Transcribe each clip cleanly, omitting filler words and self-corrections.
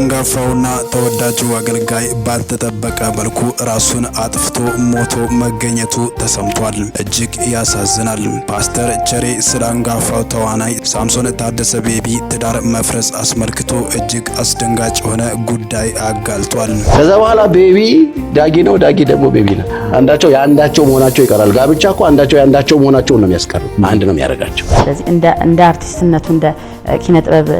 አንጋፋውና ተወዳጁ አገልጋይ ባልተጠበቀ መልኩ ራሱን አጥፍቶ ሞቶ መገኘቱ ተሰምቷል። እጅግ ያሳዝናል። ፓስተር ቸሬ ስለ አንጋፋው ተዋናይ ሳምሶን ታደሰ ቤቢ ትዳር መፍረስ አስመልክቶ እጅግ አስደንጋጭ የሆነ ጉዳይ አጋልጧል። ከዛ በኋላ ቤቢ ዳጊ ነው፣ ዳጊ ደግሞ ቤቢ ነው። አንዳቸው ያንዳቸው መሆናቸው ይቀራል። ጋብቻ እኮ አንዳቸው ያንዳቸው መሆናቸው ነው የሚያስቀር፣ አንድ ነው የሚያደርጋቸው። ስለዚህ እንደ አርቲስትነቱ እንደ ኪነ ጥበብ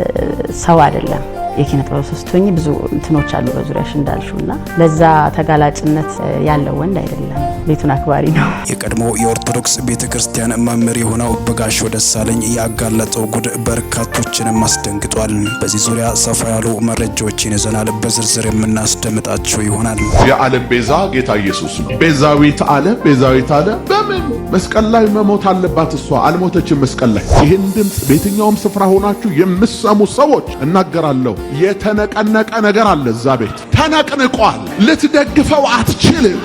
ሰው አይደለም። የኪነ ጥበብ ሶስቶኝ ብዙ እንትኖች አሉ በዙሪያሽ እንዳልሽውና ለዛ ተጋላጭነት ያለው ወንድ አይደለም። ቤቱን አክባሪ ነው። የቀድሞ የኦርቶዶክስ ቤተክርስቲያን መምህር የሆነው በጋሻው ደሳለኝ ያጋለጠው ጉድ በርካቶችንም አስደንግጧል። በዚህ ዙሪያ ሰፋ ያሉ መረጃዎችን ይዘናል፣ በዝርዝር የምናስደምጣቸው ይሆናል። የዓለም ቤዛ ጌታ ኢየሱስ ነው። ቤዛዊት ዓለም በምን መስቀል ላይ መሞት አለባት? እሷ አልሞተችም መስቀል ላይ። ይህን ድምፅ በየትኛውም ስፍራ ሆናችሁ የምትሰሙ ሰዎች እናገራለሁ፣ የተነቀነቀ ነገር አለ እዛ ቤት። ተነቅንቋል። ልትደግፈው አትችልም።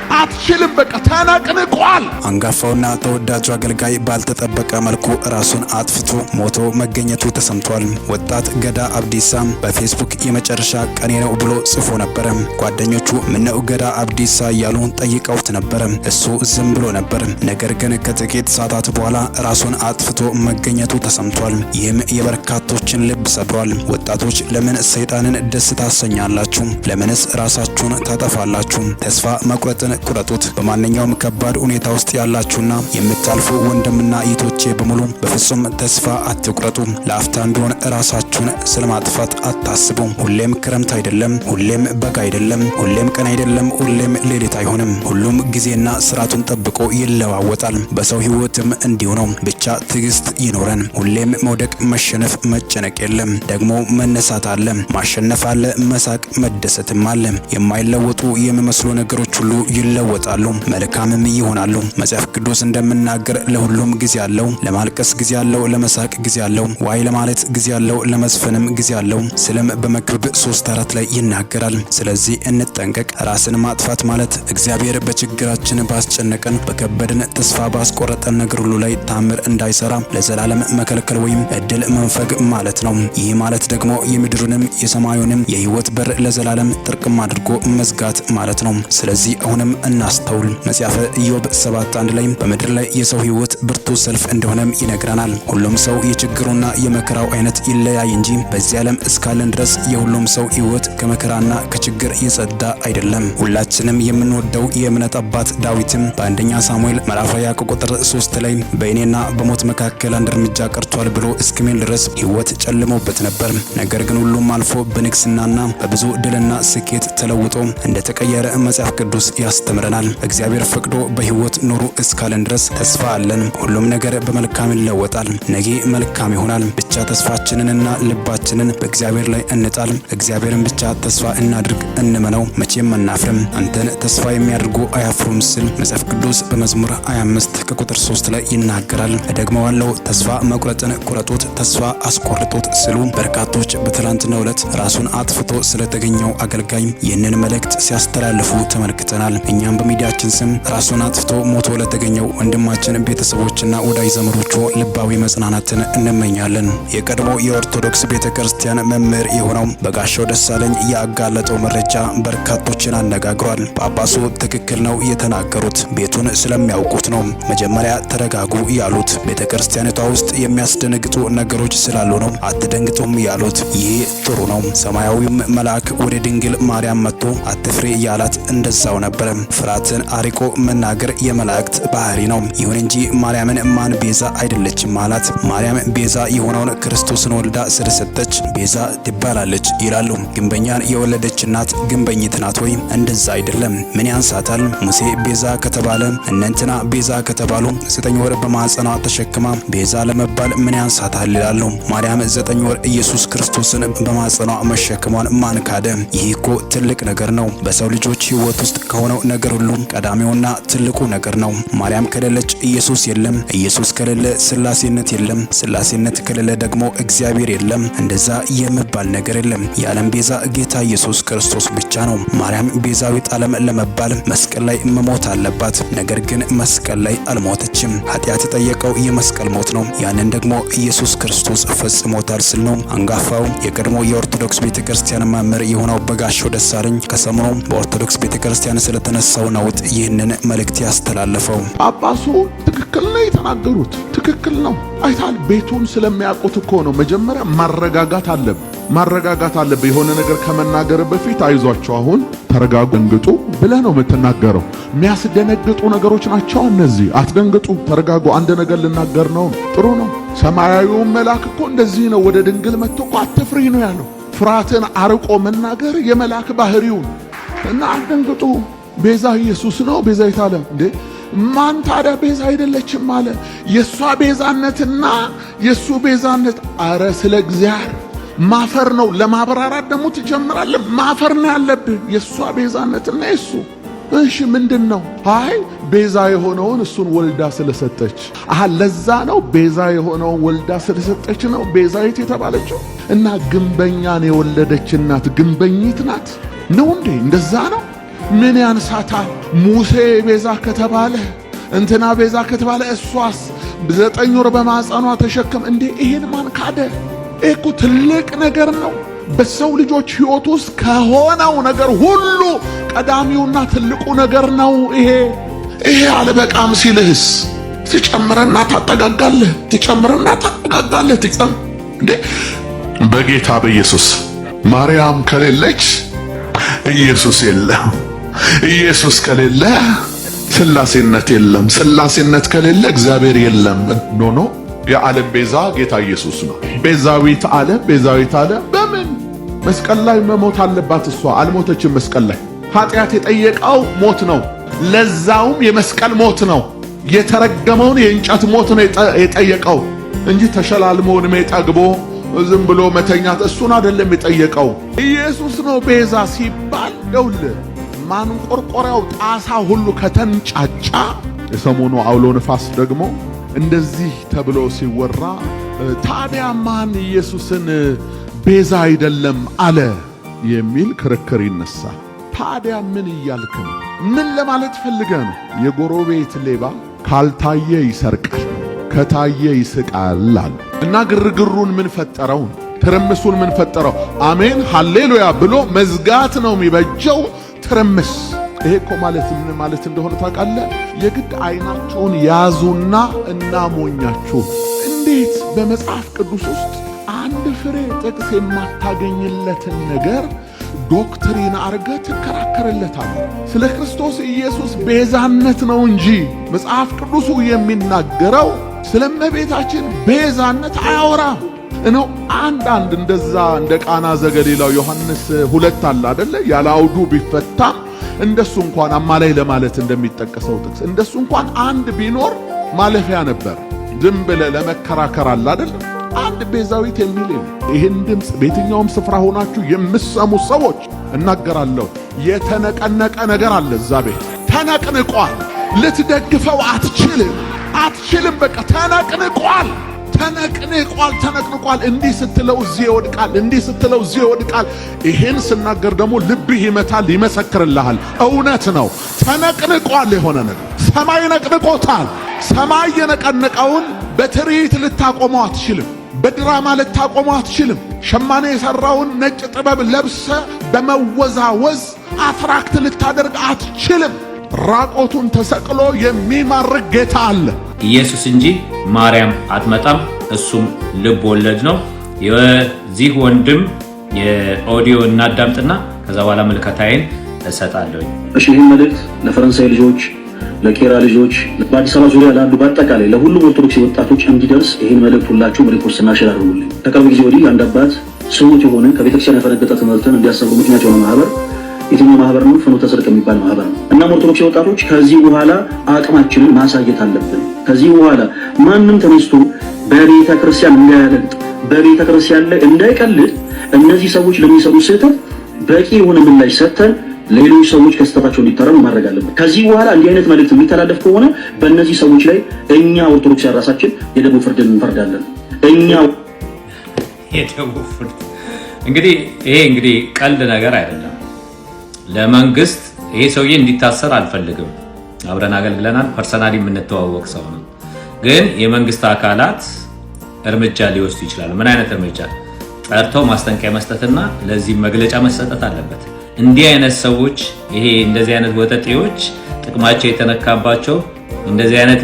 በቃ ተነቅንቋል። አንጋፋውና ተወዳጁ አገልጋይ ባልተጠበቀ መልኩ ራሱን አጥፍቶ ሞቶ መገኘቱ ተሰምቷል። ወጣት ገዳ አብዲሳ በፌስቡክ የመጨረሻ ቀኔ ነው ብሎ ጽፎ ነበረ። ጓደኞቹ ምነው ገዳ አብዲሳ እያሉ ጠይቀውት ነበረ። እሱ ዝም ብሎ ነበር። ነገር ግን ከጥቂት ሰዓታት በኋላ ራሱን አጥፍቶ መገኘቱ ተሰምቷል። ይህም የበርካቶችን ልብ ሰብሯል። ወጣቶች ለምን ሰይጣንን ደስ ታሰኛላችሁ? ለምንስ ራሳችሁን ታጠፋላችሁ? ተስፋ መቁረጥን ቁረጡት። በማንኛውም ከባድ ሁኔታ ውስጥ ያላችሁና የምታልፉ ወንድምና እህቶቼ በሙሉ በፍጹም ተስፋ አትቁረጡ። ለአፍታ ቢሆን ራሳችሁን ስለማጥፋት አታስቡ። ሁሌም ክረምት አይደለም፣ ሁሌም በጋ አይደለም፣ ሁሌም ቀን አይደለም፣ ሁሌም ሌሊት አይሆንም። ሁሉም ጊዜና ስርዓቱን ጠብቆ ይለዋወጣል። በሰው ህይወትም እንዲሁ ነው። ብቻ ትዕግስት ይኖረን። ሁሌም መውደቅ፣ መሸነፍ፣ መጨነቅ የለም። ደግሞ መነሳት አለ፣ ማሸነፍ አለ፣ መሳቅ መደሰትም አለ። የማይለወጡ የሚመስሉ ነገሮች ሁሉ ይለወጣሉ፣ መልካምም ይሆናሉ። መጽሐፍ ቅዱስ እንደምናገር ለሁሉም ጊዜ አለው። ለማልቀስ ጊዜ አለው፣ ለመሳቅ ጊዜ አለው፣ ዋይ ለማለት ጊዜ አለው፣ ለመዝፈንም ጊዜ አለው። ስለም በመክብብ 3:4 ላይ ይናገራል። ስለዚህ እንጠንቀቅ። ራስን ማጥፋት ማለት እግዚአብሔር በችግራችን ባስጨነቀን በከበደን ተስፋ ባስቆረጠን ነገር ሁሉ ላይ ታምር እንዳይሰራ ለዘላለም መከልከል ወይም እድል መንፈግ ማለት ነው። ይህ ማለት ደግሞ የምድሩንም የሰማዩንም የህይወት በር ለዘላለም ጥርቅም አድርጎ መዝጋት ማለት ነው። ስለዚህ አሁንም እናስተውል። መጽሐፈ ኢዮብ 7:1 ላይ በምድር ላይ የሰው ህይወት ብርቱ ሰልፍ እንደሆነም ይነግረናል። ሁሉም ሰው የችግሩና የመከራው አይነት ይለያይ እንጂ በዚህ ዓለም እስካለን ድረስ የሁሉም ሰው ህይወት ከመከራና ከችግር የጸዳ አይደለም። ሁላችንም የምንወደው የእምነት አባት ዳዊትም በአንደኛ ሳሙኤል ምዕራፍ 20 ቁጥር 3 ላይ በእኔና በሞት መካከል አንድ እርምጃ ቀርቷል ብሎ እስከሚል ድረስ ህይወት ጨልሞበት ነበር። ነገር ግን ሁሉም አልፎ በንግስናና በብዙ ድልና ስኬት ተለውጦ እንደተቀየረ መጽሐፍ ቅዱስ ያስተምረናል። እግዚአብሔር ፈቅዶ በህይወት ኑሩ እስካለን ድረስ ተስፋ አለን። ሁሉም ነገር በመልካም ይለወጣል። ነገ መልካም ይሆናል። ብቻ ተስፋችንንና ልባችንን በእግዚአብሔር ላይ እንጣል። እግዚአብሔርን ብቻ ተስፋ እናድርግ፣ እንመነው፣ መቼም አናፍርም። አንተን ተስፋ የሚያደርጉ አያፍሩም ሲል መጽሐፍ ቅዱስ በመዝሙር 25 ከቁጥር 3 ላይ ይናገራል። እደግመዋለሁ፣ ተስፋ መቁረጥን ቁረጡት፣ ተስፋ አስቆርጡት ሲሉ በርካቶች በትላንትናው ዕለት ራሱን አጥፍቶ ስለተገኘው አገልጋይ ይህንን መልእክት ሲያስተላልፉ ተመልክተናል። እኛም በሚዲያችን ስም ራሱን አጥፍቶ ሞቶ ለተገኘው ወንድማችን ቤተሰቦችና ወዳጅ ዘመዶቹ ልባዊ መጽናናትን እንመኛለን። የቀድሞ የኦርቶዶክስ ቤተክርስቲያን መምህር የሆነው በጋሻው ደሳለኝ ያጋለጠው መረጃ በርካቶችን አነጋግሯል። ጳጳሱ ትክክል ነው የተናገሩት፣ ቤቱን ስለሚያውቁት ነው መጀመሪያ ተረጋጉ ያሉት። ቤተክርስቲያኒቷ ውስጥ የሚያስደነግጡ ነገሮች ስላሉ ነው አትደንግጡም ያሉት። ይህ ጥሩ ነው። ሰማያዊም መልአክ ወደ ድንግል ማርያም መጥቶ አትፍሬ ያላት እንደዛው ነበረ። ፍርሃትን አርቆ መናገር የመላእክት ባህሪ ነው። ይሁን እንጂ ማርያምን ማን ቤዛ አይደለችም ማለት ማርያም ቤዛ የሆነውን ክርስቶስን ወልዳ ስለሰጠች ቤዛ ትባላለች ይላሉ። ግንበኛን የወለደች እናት ግንበኝት ናት ወይ? እንደዛ አይደለም። ምን ያንሳታል? ሙሴ ቤዛ ከተባለ እነንትና ቤዛ ከተባሉ 9 ወር በማህፀኗ ተሸክማ ቤዛ ለመባል ምን ያንሳታል ይላሉ። ማርያም 9 ወር ኢየሱስ ክርስቶስን በማህፀኗ መሸከሟን ማን ካደ? ይህ እኮ ትልቅ ነገር ነው። በሰው ልጆች ህይወት ውስጥ ከሆነው ነገር ሁሉ ቀዳሚውና ትልቁ ነገር ነው። ማርያም ከሌለች ኢየሱስ የለም። ኢየሱስ ከሌለ ስላሴነት የለም። ስላሴነት ከሌለ ደግሞ እግዚአብሔር የለም። እንደዛ የሚባል ነገር የለም። የዓለም ቤዛ ጌታ ኢየሱስ ክርስቶስ ብቻ ነው። ማርያም ቤዛዊት ዓለም ለመባል መስቀል ላይ መሞት አለባት። ነገር ግን መስቀል ላይ አልሞተችም። ኃጢአት የጠየቀው የመስቀል ሞት ነው። ያንን ደግሞ ኢየሱስ ክርስቶስ ፈጽሞታል ሲል ነው አንጋፋው የቀድሞ የኦርቶዶክስ ቤተክርስቲያን መምህር የሆነው በጋሻው ደሳለኝ ከሰሞኑ በኦርቶዶክስ ቤተክርስቲያን ስለተነሳው ነውጥ ይህንን መልእክት ያስተላለፈው። ጳጳሱ ትክክል ነው የተናገሩት፣ ትክክል ነው። አይታል ቤቱን ስለሚያውቁት እኮ ነው። መጀመሪያ ማረጋጋት አለብህ። የሆነ ነገር ከመናገር በፊት አይዟቸው አሁን ተረጋጉ፣ ደንግጡ ብለህ ነው የምትናገረው። የሚያስደነግጡ ነገሮች ናቸው እነዚህ። አትደንግጡ፣ ተረጋጉ። አንድ ነገር ልናገር ነው። ጥሩ ነው። ሰማያዊው መልአክ እኮ እንደዚህ ነው ወደ ድንግል መጥቶ እኮ አትፍሪ ነው ያለው። ፍርሃትን አርቆ መናገር የመልአክ ባህሪው እና አትደንግጡ። ቤዛ ኢየሱስ ነው ቤዛ ይታለ እንዴ ማን ታዲያ ቤዛ አይደለችም አለ። የሷ ቤዛነትና የሱ ቤዛነት አረ ስለ እግዚአብሔር ማፈር ነው። ለማብራራት ደግሞ ትጀምራለህ። ማፈር ነው ያለብህ የሷ ቤዛነትና የሱ እሺ ምንድነው? አይ ቤዛ የሆነውን እሱን ወልዳ ስለሰጠች። ለዛ ነው ቤዛ የሆነውን ወልዳ ስለሰጠች ነው ቤዛይት የተባለችው። እና ግንበኛን የወለደች እናት ግንበኝት ናት ነው እንዴ? እንደዛ ነው። ምን ያንሳታል? ሙሴ ቤዛ ከተባለ እንትና ቤዛ ከተባለ እሷስ 9 ወር በማህፀኗ ተሸከም እንዴ? ይሄን ማን ካደ? እኮ ትልቅ ነገር ነው። በሰው ልጆች ሕይወት ውስጥ ከሆነው ነገር ሁሉ ቀዳሚውና ትልቁ ነገር ነው ይሄ። አልበቃም ሲልህስ ትጨምረና ታጠጋጋለህ እንዴ? በጌታ በኢየሱስ ማርያም ከሌለች ኢየሱስ የለም። ኢየሱስ ከሌለ ስላሴነት የለም። ስላሴነት ከሌለ እግዚአብሔር የለም። ኖ የዓለም ቤዛ ጌታ ኢየሱስ ነው። ቤዛዊት ዓለም በምን መስቀል ላይ መሞት አለባት? እሷ አልሞተችም። መስቀል ላይ ኃጢአት የጠየቀው ሞት ነው። ለዛውም የመስቀል ሞት ነው። የተረገመውን የእንጨት ሞት ነው የጠየቀው እንጂ ተሸላልሞን ጠግቦ ዝም ብሎ መተኛት እሱን አይደለም የጠየቀው። ኢየሱስ ነው ቤዛ ሲባል ደውል ማንቆርቆሪያው ጣሳ ሁሉ ከተንጫጫ። የሰሞኑ አውሎ ንፋስ ደግሞ እንደዚህ ተብሎ ሲወራ ታዲያ ማን ኢየሱስን ቤዛ አይደለም አለ የሚል ክርክር ይነሳል። ታዲያ ምን እያልክ ነው? ምን ለማለት ፈልገህ ነው? የጎረቤት ሌባ ካልታየ ይሰርቃል፣ ከታየ ይስቃል አለ እና ግርግሩን ምን ፈጠረው? ትርምሱን ምን ፈጠረው? አሜን ሃሌሉያ ብሎ መዝጋት ነው የሚበጀው። ትርምስ ይሄ እኮ ማለት ምን ማለት እንደሆነ ታውቃለህ? የግድ አይናቸውን ያዙና እናሞኛችሁ። እንዴት በመጽሐፍ ቅዱስ ውስጥ አንድ ፍሬ ጥቅስ የማታገኝለትን ነገር ዶክትሪን አርገህ ትከራከርለታለህ? ስለ ክርስቶስ ኢየሱስ ቤዛነት ነው እንጂ መጽሐፍ ቅዱሱ የሚናገረው ስለ እመቤታችን ቤዛነት አያወራም ነው። አንዳንድ እንደዛ እንደ ቃና ዘገሊላው ዮሐንስ 2 አለ አይደለ? ያለ አውዱ ቢፈታም እንደሱ እንኳን አማላይ ለማለት እንደሚጠቀሰው ጥቅስ እንደሱ እንኳን አንድ ቢኖር ማለፊያ ነበር። ዝም ብለህ ለመከራከር አለ አይደለ? አንድ ቤዛዊት የሚል ይህን ድምፅ በየትኛውም ስፍራ ሆናችሁ የምትሰሙ ሰዎች እናገራለሁ። የተነቀነቀ ነገር አለ እዛ ቤት ተነቅንቋል። ልትደግፈው አትችልም። በቃ ተነቅንቋል። እንዲህ ስትለው እዚህ ይወድቃል፣ ይሄን ስናገር ደግሞ ልብህ ይመታል፣ ይመሰክርልሃል። እውነት ነው። ተነቅንቋል። የሆነ ነገር ሰማይ ነቅንቆታል። ሰማይ የነቀነቀውን በትርኢት ልታቆመው አትችልም። በድራማ ልታቆመው አትችልም። ሸማኔ የሰራውን ነጭ ጥበብ ለብሰ በመወዛወዝ አትራክት ልታደርግ አትችልም። ራቆቱን ተሰቅሎ የሚማርክ ጌታ አለ። ኢየሱስ እንጂ ማርያም አትመጣም። እሱም ልብ ወለድ ነው። የዚህ ወንድም የኦዲዮ እናዳምጥና ከዛ በኋላ መልከታዬን እሰጣለሁ። እሺ ይህን መልእክት ለፈረንሳይ ልጆች፣ ለቄራ ልጆች፣ በአዲስ አበባ ዙሪያ ላሉ በአጠቃላይ ለሁሉም ኦርቶዶክስ ወጣቶች እንዲደርስ ይህን መልእክት ሁላችሁም ሪፖርትና ሼር አድርጉልኝ። ከቅርብ ጊዜ ወዲህ አንድ አባት ስሙት የሆነ ከቤተክርስቲያን ያፈነገጠ ትምህርትን እንዲያሰሩ ምክንያት የሆነ ማህበር የትኛው ማህበር ነው? ፍኖተ ጽድቅ የሚባል ማህበር ነው። እናም ኦርቶዶክስ ወጣቶች ከዚህ በኋላ አቅማችንን ማሳየት አለብን። ከዚህ በኋላ ማንም ተነስቶ በቤተ ክርስቲያን እንዳያለግጥ፣ በቤተ ክርስቲያን ላይ እንዳይቀልድ እነዚህ ሰዎች ለሚሰሩ ስህተት በቂ የሆነ ምላሽ ሰጥተን ሌሎች ሰዎች ከስተታቸው እንዲታረሙ ማድረግ አለብን። ከዚህ በኋላ እንዲህ አይነት መልእክት የሚተላለፍ ከሆነ በእነዚህ ሰዎች ላይ እኛ ኦርቶዶክስ ራሳችን የደቡብ ፍርድን እንፈርዳለን። የደቡብ ፍርድ እንግዲህ ቀልድ ነገር አይደለም። ለመንግስት ይሄ ሰውዬ እንዲታሰር አልፈልግም። አብረን አገልግለናል። ፐርሰናሊ የምንተዋወቅ ሰው ነው። ግን የመንግስት አካላት እርምጃ ሊወስዱ ይችላሉ። ምን አይነት እርምጃ? ጠርተው ማስጠንቀቂያ መስጠትና ለዚህ መግለጫ መሰጠት አለበት። እንዲህ አይነት ሰዎች እንደዚህ አይነት ወጠጤዎች ጥቅማቸው የተነካባቸው እንደዚህ አይነት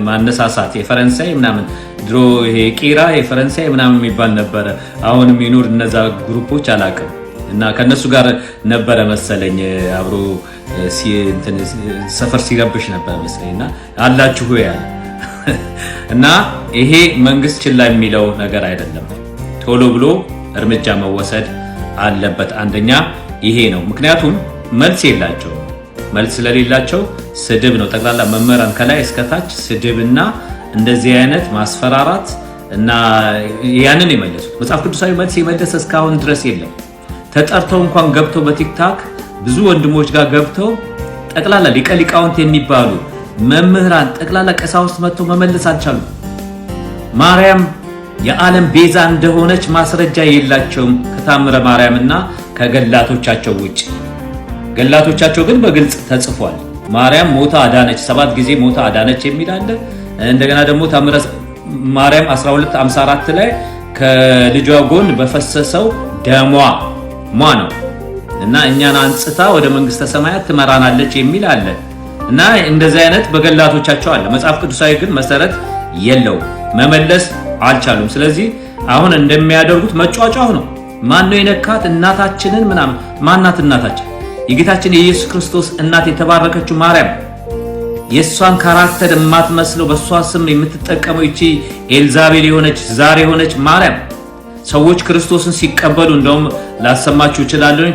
ማነሳሳት የፈረንሳይ ምናምን ድሮ ቂራ የፈረንሳይ ምናምን የሚባል ነበረ። አሁንም ይኑር እነዛ ግሩፖች አላውቅም። እና ከነሱ ጋር ነበረ መሰለኝ አብሮ ሰፈር ሲረብሽ ነበር መሰለኝና አላችሁ ያለ እና ይሄ መንግስት ችላ የሚለው ነገር አይደለም። ቶሎ ብሎ እርምጃ መወሰድ አለበት። አንደኛ ይሄ ነው። ምክንያቱም መልስ የላቸው። መልስ ስለሌላቸው ስድብ ነው ጠቅላላ መመራን ከላይ እስከታች ስድብና እንደዚህ አይነት ማስፈራራት እና ያንን የመለሱት መጽሐፍ ቅዱሳዊ መልስ የመለሰ እስካሁን ድረስ የለም። ተጠርተው እንኳን ገብተው በቲክታክ ብዙ ወንድሞች ጋር ገብተው ጠቅላላ ሊቀ ሊቃውንት የሚባሉ መምህራን ጠቅላላ ቀሳውስት መጥተው መመለስ አልቻሉም። ማርያም የዓለም ቤዛ እንደሆነች ማስረጃ የላቸውም ከታምረ ማርያምና ከገላቶቻቸው ውጭ። ገላቶቻቸው ግን በግልጽ ተጽፏል። ማርያም ሞታ አዳነች፣ 7 ጊዜ ሞታ አዳነች የሚል አለ። እንደገና ደግሞ ታምረ ማርያም 12:54 ላይ ከልጇ ጎን በፈሰሰው ደሟ ነው እና እኛን አንጽታ ወደ መንግስተ ሰማያት ትመራናለች የሚል አለ እና እንደዚህ አይነት በገላቶቻቸው አለ። መጽሐፍ ቅዱሳዊ ግን መሰረት የለው፣ መመለስ አልቻሉም። ስለዚህ አሁን እንደሚያደርጉት መጫጫው ነው። ማን ነው የነካት? እናታችንን ምናምን። ማናት እናታችን? የጌታችን የኢየሱስ ክርስቶስ እናት የተባረከችው ማርያም። የእሷን ካራክተር የማትመስለው በእሷ ስም የምትጠቀመው ይቺ ኤልዛቤል የሆነች ዛር የሆነች ማርያም ሰዎች ክርስቶስን ሲቀበሉ እንደውም ላሰማችሁ እችላለሁ።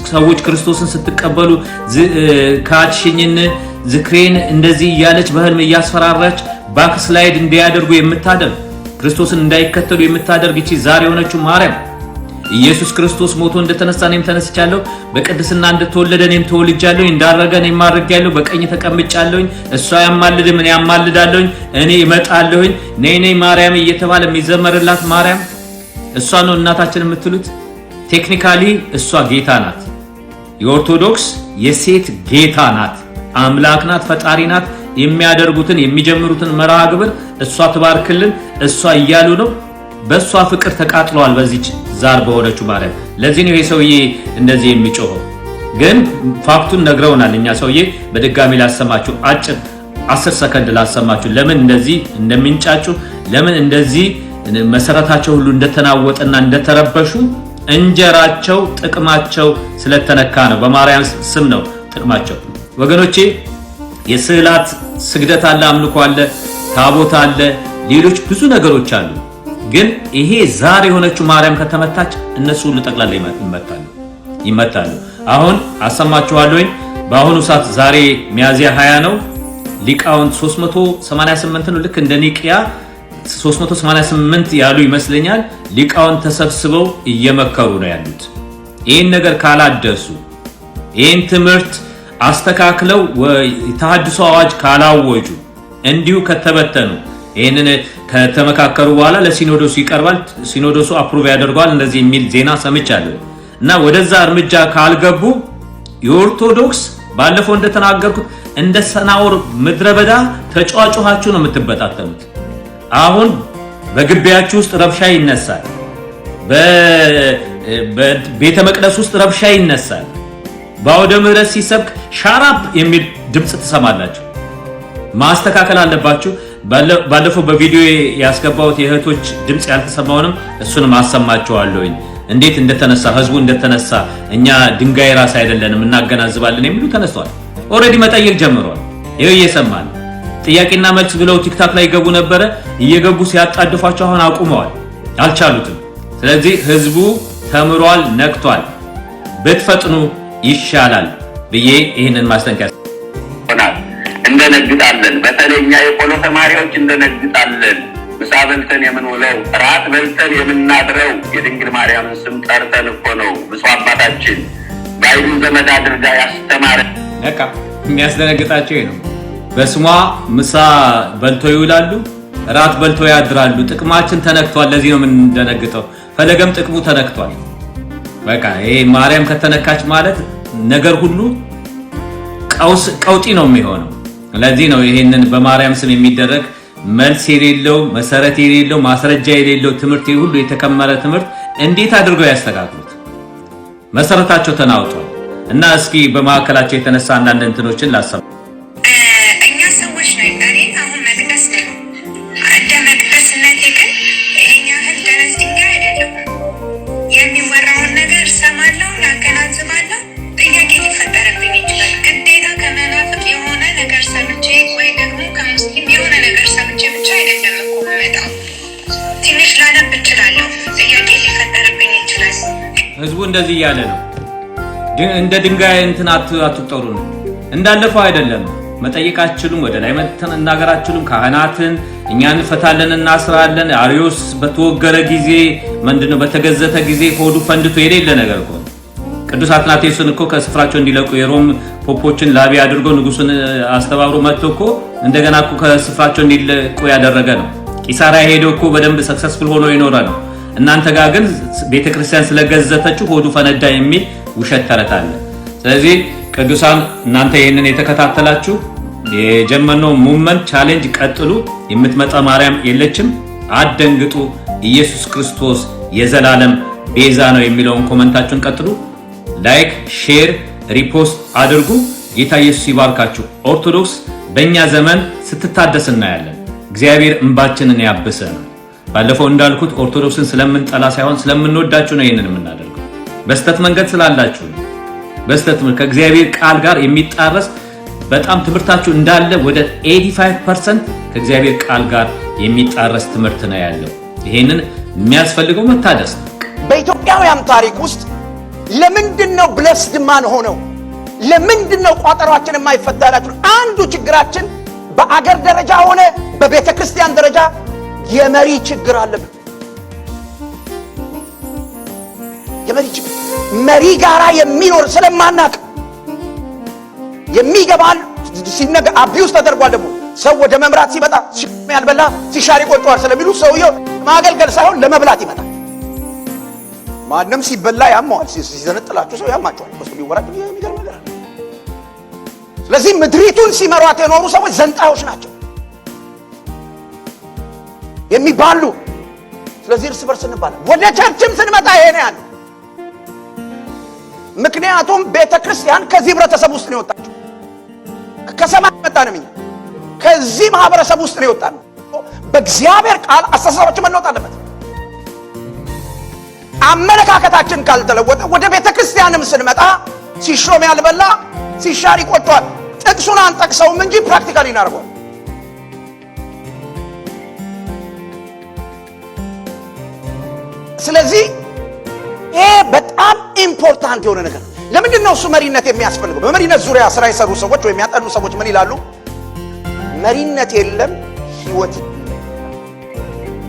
ሰዎች ክርስቶስን ስትቀበሉ ካችሽኝን ዝክሬን እንደዚህ እያለች በህልም እያስፈራራች ባክስላይድ እንዲያደርጉ የምታደርግ ክርስቶስን እንዳይከተሉ የምታደርግ ይቺ ዛር የሆነችው ማርያም ኢየሱስ ክርስቶስ ሞቶ እንደተነሳ እኔም ተነስቻለሁ፣ በቅድስና እንደተወለደ እኔም ተወልጃለሁ፣ እንዳረገ እኔም አድርጌያለሁ፣ በቀኝ ተቀምጫለሁ፣ እሷ ያማልድም እኔ ያማልዳለሁ፣ እኔ እመጣለሁ፣ ነይ ማርያም እየተባለ የሚዘመርላት ማርያም እሷ ነው እናታችን የምትሉት? ቴክኒካሊ እሷ ጌታ ናት። የኦርቶዶክስ የሴት ጌታ ናት፣ አምላክ ናት፣ ፈጣሪ ናት። የሚያደርጉትን የሚጀምሩትን መርሃ ግብር እሷ ትባርክልን፣ እሷ እያሉ ነው። በእሷ ፍቅር ተቃጥለዋል በዚች ዛር በሆነችው ማርያም። ለዚህ ነው ይሄ ሰውዬ እንደዚህ የሚጮኸው። ግን ፋክቱን ነግረውናል። እኛ ሰውዬ በድጋሚ ላሰማችሁ፣ አጭር 10 ሰከንድ ላሰማችሁ፣ ለምን እንደዚህ እንደሚንጫጩ፣ ለምን እንደዚህ መሰረታቸው ሁሉ እንደተናወጠና እንደተረበሹ። እንጀራቸው ጥቅማቸው ስለተነካ ነው። በማርያም ስም ነው ጥቅማቸው። ወገኖቼ የስዕላት ስግደት አለ፣ አምልኮ አለ፣ ታቦት አለ፣ ሌሎች ብዙ ነገሮች አሉ። ግን ይሄ ዛር የሆነችው ማርያም ከተመታች እነሱ ሁሉ ጠቅላላ ይመታሉ። አሁን አሰማችኋለሁ። በአሁኑ ሰዓት ዛሬ ሚያዝያ 20 ነው። ሊቃውንት 388 ነው። ልክ እንደ ኒቅያ 388 ያሉ ይመስለኛል። ሊቃውንት ተሰብስበው እየመከሩ ነው ያሉት። ይህን ነገር ካላደሱ፣ ይህን ትምህርት አስተካክለው የተሐድሶ አዋጅ ካላወጁ፣ እንዲሁ ከተበተኑ፣ ይህንን ከተመካከሩ በኋላ ለሲኖዶሱ ይቀርባል፣ ሲኖዶሱ አፕሩቭ ያደርገዋል፣ እንደዚህ የሚል ዜና ሰምቻለሁ። እና ወደዛ እርምጃ ካልገቡ የኦርቶዶክስ ባለፈው እንደተናገርኩት እንደ ሰናወር ምድረ በዳ ተጫዋጩሃችሁ ነው የምትበታተኑት። አሁን በግቢያችሁ ውስጥ ረብሻ ይነሳል፣ በቤተ መቅደስ ውስጥ ረብሻ ይነሳል። በአውደ ምሕረት ሲሰብክ ሻራፕ የሚል ድምፅ ትሰማላችሁ። ማስተካከል አለባችሁ። ባለፈው በቪዲዮ ያስገባሁት የእህቶች ድምፅ ያልተሰማውንም እሱንም አሰማችኋለሁኝ። እንዴት እንደተነሳ ህዝቡ እንደተነሳ፣ እኛ ድንጋይ ራስ አይደለንም እናገናዝባለን የሚሉ ተነስተዋል። ኦልሬዲ መጠየቅ ጀምረዋል። ይሄው እየሰማን ጥያቄና መልስ ብለው ቲክታክ ላይ ይገቡ ነበረ። እየገቡ ሲያጣድፏቸው አሁን አቁመዋል፣ አልቻሉትም። ስለዚህ ህዝቡ ተምሯል፣ ነቅቷል። ብትፈጥኑ ይሻላል ብዬ ይህንን ማስጠንቀቂያ እንደነግጣለን። በተለይኛ የቆሎ ተማሪዎች እንደነግጣለን። ምሳ በልተን የምንውለው ራት በልተን የምናድረው የድንግል ማርያምን ስም ጠርተን እኮ ነው። ብፁዕ አባታችን ባይሉ ዘመድ አድርጋ ያስተማረ ነቃ። የሚያስደነግጣቸው ይሄ ነው። በስሟ ምሳ በልተው ይውላሉ፣ ራት በልተው ያድራሉ። ጥቅማችን ተነክቷል። ለዚህ ነው የምንደነግጠው። ፈለገም ጥቅሙ ተነክቷል። በቃ ይሄ ማርያም ከተነካች ማለት ነገር ሁሉ ቀውጢ ነው የሚሆነው። ለዚህ ነው ይሄንን በማርያም ስም የሚደረግ መልስ የሌለው መሰረት የሌለው ማስረጃ የሌለው ትምህርት ሁሉ የተከመረ ትምህርት እንዴት አድርገው ያስተካክሉት? መሰረታቸው ተናውጧል። እና እስኪ በማዕከላቸው የተነሳ አንዳንድ እንትኖችን ላሰማ። እኛ ሰዎች ነን። እኔ አሁን መቅደስ ነኝ። እንደ መቅደስነቴ ግን እኛ ህል ደረስ ድንጋይ አይደለም። የሚወራውን ነገር እሰማለሁ፣ ላገናዝባለሁ። ጥያቄ ሊፈጠርብኝ ይችላል። ግዴታ ከመናፍቅ የሆነ ነገር ሰምቼ ወይ ደግሞ ከሙስሊም የሆነ ነገር ሰምቼ ብቻ አይደለም እኮ የምመጣው። ትንሽ ላነብ እችላለሁ። ጥያቄ ሊፈጠርብኝ ይችላል። ህዝቡ እንደዚህ እያለ ነው። እንደ ድንጋይ እንትን አትጠሩ ነው። እንዳለፈው አይደለም። መጠየቃችሁም ወደ ላይ መተን እናገራችሁም ካህናትን እኛን ፈታለን እናስራለን። አሪዮስ በተወገረ ጊዜ ምንድነው በተገዘተ ጊዜ ሆዱ ፈንድቶ የሌለ ነገር እኮ ቅዱስ አትናቴዎስን እኮ ከስፍራቸው እንዲለቁ የሮም ፖፖችን ላቢ አድርጎ ንጉሱን አስተባብሮ መጥቶ እኮ እንደገና እኮ ከስፍራቸው እንዲለቁ ያደረገ ነው። ቂሳሪያ ሄዶ እኮ በደንብ ሰክሰስፉል ሆኖ ይኖረ ነው። እናንተ ጋር ግን ቤተክርስቲያን ስለገዘተችሁ ሆዱ ፈነዳ የሚል ውሸት ተረት አለ። ስለዚህ ቅዱሳን እናንተ ይሄንን የተከታተላችሁ የጀመርነው ሙቭመንት ቻሌንጅ ቀጥሉ። የምትመጣ ማርያም የለችም፣ አትደንግጡ፣ ኢየሱስ ክርስቶስ የዘላለም ቤዛ ነው የሚለውን ኮሜንታችሁን ቀጥሉ። ላይክ፣ ሼር፣ ሪፖስት አድርጉ። ጌታ ኢየሱስ ይባርካችሁ። ኦርቶዶክስ በእኛ ዘመን ስትታደስ እናያለን። እግዚአብሔር እንባችንን ያብሰናል። ባለፈው እንዳልኩት ኦርቶዶክስን ስለምንጠላ ሳይሆን ስለምንወዳችሁ ነው ይሄንን የምናደርገው። በስተት መንገድ ስላላችሁ በስተት ከእግዚአብሔር ቃል ጋር የሚጣረስ በጣም ትምህርታችሁ እንዳለ ወደ 85% ከእግዚአብሔር ቃል ጋር የሚጣረስ ትምህርት ነው ያለው። ይሄንን የሚያስፈልገው መታደስ ነው። በኢትዮጵያውያን ታሪክ ውስጥ ለምንድነው ብለስድ ማን ሆነው ለምንድነው ቋጠሯችን የማይፈታላችሁ? አንዱ ችግራችን በአገር ደረጃ ሆነ በቤተ ክርስቲያን ደረጃ የመሪ ችግር አለብን። የመሪ ችግር መሪ ጋራ የሚኖር ስለማናቅ የሚገባል ሲነገ አቢውስ ተደርጓል። ደግሞ ሰው ወደ መምራት ሲመጣ ሽም ያልበላ ሲሻሪ ቆርጧል ስለሚሉ ሰውየው ማገልገል ሳይሆን ለመብላት ይመጣል። ማንም ሲበላ ያማዋል፣ ሲዘነጥላችሁ ሰው ያማቸዋል። በሱ ሊወራጭ የሚገርም ነገር አለ። ስለዚህ ምድሪቱን ሲመሯት የኖሩ ሰዎች ዘንጣዮች ናቸው የሚባሉ። ስለዚህ እርስ በርስ እንባላለን። ወደ ቸርችም ስንመጣ ይሄ ነው ያለው። ምክንያቱም ቤተክርስቲያን ከዚህ ህብረተሰብ ውስጥ ነው የወጣችው። ከሰማይ መጣ ነው። እኛ ከዚህ ማህበረሰብ ውስጥ ነው የወጣነው። በእግዚአብሔር ቃል አስተሳሰባችን መለወጥ አለበት። አመለካከታችን ካልተለወጠ ወደ ቤተክርስቲያንም ስንመጣ ሲሾም ያልበላ ሲሻር ይቆጫል። ጥቅሱን አንጠቅሰውም እንጂ ፕራክቲካሊ እናደርገዋል። ስለዚህ ይሄ በጣም ኢምፖርታንት የሆነ ነገር ነው። ለምንድን ነው እሱ መሪነት የሚያስፈልገው? በመሪነት ዙሪያ ስራ የሰሩ ሰዎች ወይም ያጠኑ ሰዎች ምን ይላሉ? መሪነት የለም ህይወት